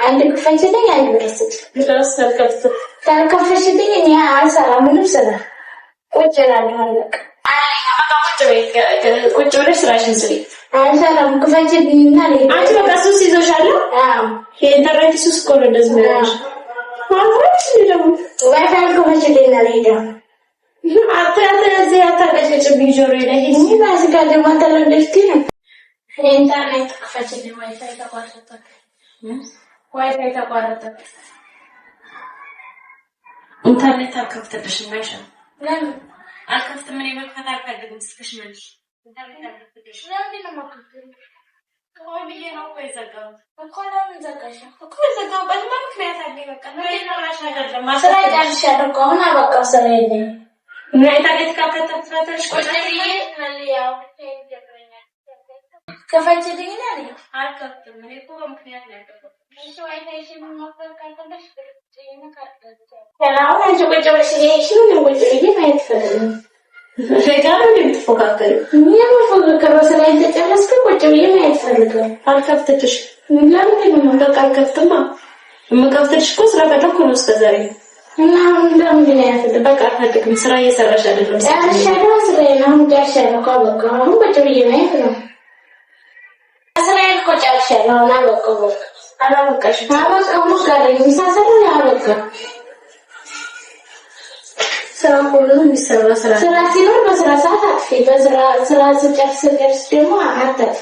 አንድ ክፈችልኝ አንድ ብርስት ድረስ ታልከፈችልኝ እኔ አልሰራም ምንም ስራ ቁጭ እላለሁ አለቀ ቁጭ ብለሽ ስራሽን ስሪ አልሰራም ክፈችልኝና አንቺ በቃ ሱስ ይዞሻል የኢንተርኔት ሱስ እኮ ነው እንደዚህ የሚያደርግሽ ማንተሽ ደግሞ ዋይፋይ ክፈችልኝና ልሄድ እዚህ አታቀጭጭብኝ ጆሮዬ ላይ ሂጂ ባስጋ ደግሞ ተለደሽቲ ኢንተርኔት ክፈችልኝ ዋይፋይ ተቋረጠ ኢንተርኔት አልከፍትልሽም አይሻልም ለምን አልከፍትም እኔ መክፈት አልፈልግም ስልክሽ መልሽ ኢንተርኔት አልከፍትልሽ ለምን ነው የማከፍተው ቆይዬ ነው ወይ ዘጋው እኮ ለምን ዘጋሽ እኮ ዘጋውበት ምክንያት አለኝ በቃ ለራሽ አይደለም ስራ ጨርሻለሁ እኮ አሁን አበቃው ስራ የለኝም እና ኢንተርኔት ካፈተሽ ቆይ ያው ከፈችልኝ አይደል አልከፍትም እኔ እኮ በምክንያት ነው ያደረኩት እሺ ዋይፋይሽ ማፈር ካልፈለሽ ብቻዬን ሰላም አንቺ ቁጭ ብለሽ ነው ቁጭ ብዬ ማየት ፈልግ ሸጋሩ እንደምትፎካከሩ ምን ፎካከሩ ስራዬን ተጨረስኩ ቁጭ ብዬ ማየት ፈልግ አልከፍትልሽ ለምን ነው በቃ አልከፍትማ የምከፍትልሽ እኮ ስለፈለኩ ነው እስከዛሬ እና ለምን ነው በቃ አልፈልግም ስራ እየሰራሽ አይደለም ጨርሻለሁ ስራዬን አሁን ጨርሻለሁ በቃ አሁን ቁጭ ብዬ ማየት ነው ስራዬን እኮ ጨርሻለሁ አሁን አበቃው አላበቃሽም አበቃው ጋር የሚሳሰሩ ያበቃ ስራ ሁሉ የሚሰራ ስራ ሲኖር በስራ ሰዓት አጥፊ ስራ ስጨርስ ደግሞ አታጥፊ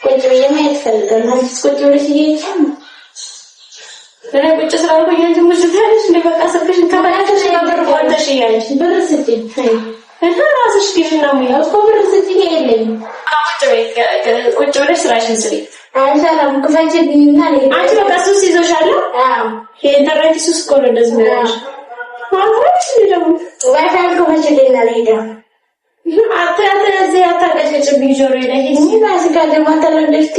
ቁጭ ብዬ ማየት ፈልጋለሁ አንቺ ቁጭ ብለሽ እየሄድሽ እኔ ቁጭ ስላልኩኝ አንቺ ሙዝታለሽ እንደ በቃ ስልክሽን ከበላሽ ነገር ቆንተሽ ያለሽ ብር ስጪኝ እና ራስሽ ዲሽና ሙያው እኮ ብር ስጪኝ የለኝም ቁጭ ብለሽ ስራሽን ስሪ አልሰራም ክፈችልኝና አንቺ በቃ ሱስ ይዞሻል የኢንተርኔት ሱስ እኮ ነው እንደዚህ የሚያደርግሽ ማንተሽ ደግሞ ዋይፋይ ክፈችልኝና ልሄድ እዚህ አታቀጭጭብኝ ጆሮዬ ላይ ሂጂ ባስጋ ደግሞ ተለደሽቲ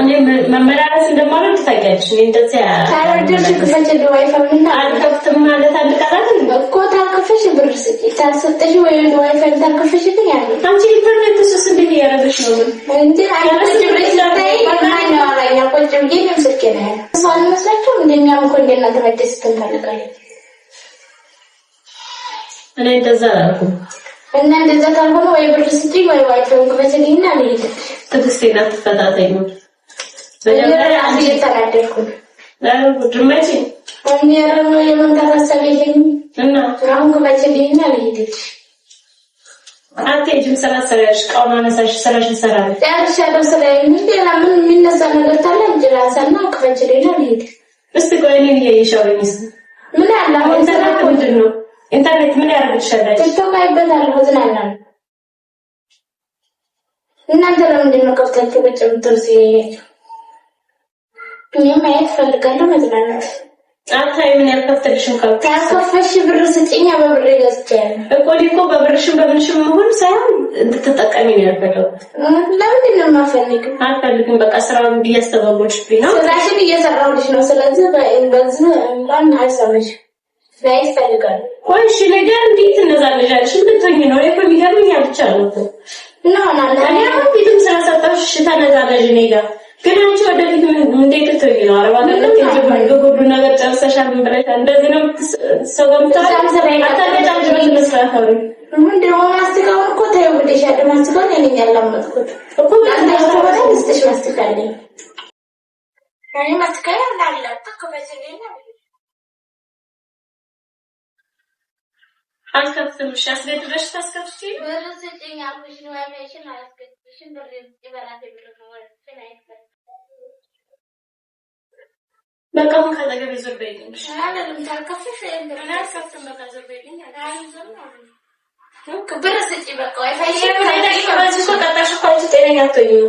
እኔ መመላለስ እንደማልወድ ታውቂያለሽ እኔ እንደዚህ ታለደሽ ክፈችልኝ ዋይፋይ አልከፍትም ማለት አልቀራም እኮ ታልከፈሽ ብር ስጪኝ ታልሰጠሽ ወይ ዋይፋይ ታልከፈሽልኝ አይደል አንቺ ኢንተርኔት ሱስ እንዴት እያደረግሽ ነው እንዴ አይደል ብለሽ ታይ ማን ነው አላኛ ቁጭ ብዬ ነው ስልኬ ነው ሰው መስላችሁ እንደኛም እኮ እንደናንተ መደሰት እንፈልጋለን እኔ እንደዛ አላልኩም እና እንደዛ ካልሆነ ወይ ብር ስጪኝ ወይ ዋይፋይ ክፈችልኝና ልሂድ ትግስቴን አትፈታተኝ በጀመሪያ አንዴ ተናደድኩ ድመጪ እኔ ያረኑ የመንታት ሀሳብ የለኝም እና አሁን ክፈችልኝና ልሂድ አትሄጂም ስራ ሰራሽ ቃውና ነሳሽ ስራሽ ይሰራል ጨርሻለሁ ስራዬን ሌላ ምን የሚነሳ ነገር ካለ እንጂ ራሳና ክፈችልኝና ልሂድ እስቲ ቆይ እኔን እያየሻለኝ ምን አለ አሁን ኢንተርኔት ምንድን ነው ኢንተርኔት ምን ያደርግልሻል ቲክቶክ አይበታለሁ እዝናናለሁ እናንተ ለምንድን ነው ከፍታችሁ ቁጭ የምትሉት እኔ ማየት ፈልጋለሁ መዝናናት አታይ ምን ያልከፍትልሽም ካልከፈሽ ብር ስጪኝ በብር ገዝቻለሁ እኮ በብርሽም በምንሽም መሆን ሳይሆን እንድትጠቀሚ ነው ያልፈለኩት ለምንድን ነው የማፈልገው አልፈልግም በቃ ስራውን እያስተባበልሽብኝ ነው ስራሽን እየሰራሁልሽ ነው ስለዚህ በዚህ እንኳን አልሰማሽ ላይ ፈልጋለሁ ቆይ እሺ ነገር እንዴት እነዛለሽ ልትሆኚ ነው እኮ የሚገርምኝ ብቻ ነው እኔ አሁን ፊትም ስራ ሰጣሽ ተነዛለሽ እኔ ጋር ግን አንቺ ወደፊት እንዴት ልትሆኚ ነው አረባ ነገር ሁሉ ነገር ጨርሰሻል ምን ብለሽ እንደዚህ ነው ሰውምታል አታገጫጭ መስራት ነው ምንድነው ማስተካከል እኮ ታየው ብለሻል ማስተካከል እኔ ያላመጥኩት እኮ ማስተካከል ወደስ ማስተካከል እኔ ማስተካከል አለ ተከበሰለኝ አልከፍትም እሺ አስገድደሽ ታስከፍቺ በረሰጨኛ አልኩሽ ነው ያለሽን አላስገድድሽም ብር ይበላል ብር ነው ወርሰናይፈል በቃ ምን ካጠገብ ይዞር በይልሽ አይደለም ታልከፍሽ እኔ አልከፍትም በቃ ዞር በይልኝ አይዞር ነው በረሰጭ በቃ ዋይፋይ ባንቺ ቀጣሽ ኳንቺ ጤነኛ አትሆኚም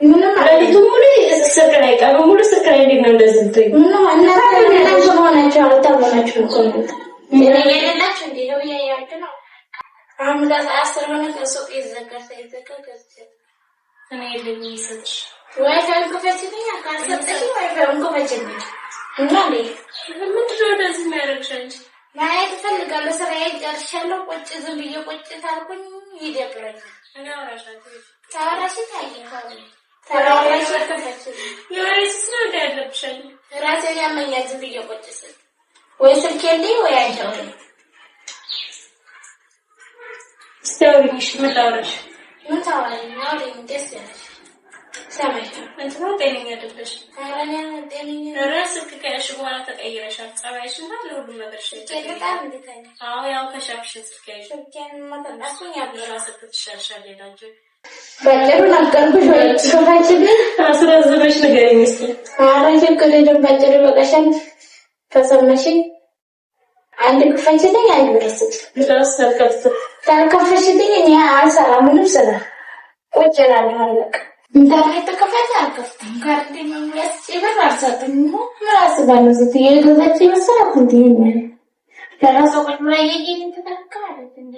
ምንም ለሊቱ ሙሉ ስልክ ላይ ቀኑ ሙሉ ስልክ ላይ እንዴት ነው እንደዚህ የምትሆኚ ምንም እናንተ ሆናችሁ አልታወናችሁ እኮ ነው የሌላችሁ እንዴ ነው ያያችሁ ነው አሁን ለአስር ሆነ ከሱቅ ይዘጋል እኔ የለኝም ይሰጥሽ ዋይፋይ ከፈችልኝ ካልሰጠሽ ዋይፋይ ከፈችልኝ እና ምንድን ነው እንደዚህ የሚያደርግሽ አንቺ ማየት እፈልጋለሁ ስራዬን ጨርሻለሁ ቁጭ ዝም ብዬ ቁጭ ታልኩኝ ይደብረኛል እኔ አወራሻለሁ ታወራሽ ታየኝ ተራራሽ ከፈች የወሬስ ነው ያለብሻል ራሴን ያመኛል ዝም ብዬ ቁጭ ስል ወይ ስልኬልኝ ወይ አይተውኝ ስታውሪሽ መታወራሽ ምን ታወራኝ ነው ደስ ያለሽ ሰማሽ እንት ነው ጤነኛ አይደለሽ አረኛ ጤነኛ ራስክ ከያሽ በኋላ ተቀይረሻል ጸባይሽና ለሁሉ ነገር በጣም እንዴታኝ አዎ ያው ከሻክሽ ስልከሽ ሸከን ማተናሱኝ ያብራራስክ ትሻሻል ይላል ባጭሩ ነገርኩሽ ወይ ከፋችልኝ አስረዝበሽ ንገሪኝ እስኪ ኧረ ችግር የለም ባጭሩ በቃሻል ከሰማሽኝ አንድ ክፈችልኝ አንድ ብረስት ድረስ ተከፍተ ታልከፈችልኝ እኔ አልሰራም ምንም ስራ ቁጭ እላለሁ አለቀ ኢንተርኔት ተከፈተ አልከፍትም ካርድ የሚያስ ይበር አልሰጥም ራስ ባለዚህ የገዛች መሰራት እንዴ ነው ለራሷ ቁጭ ብላ ይሄን ተተካለ እንዴ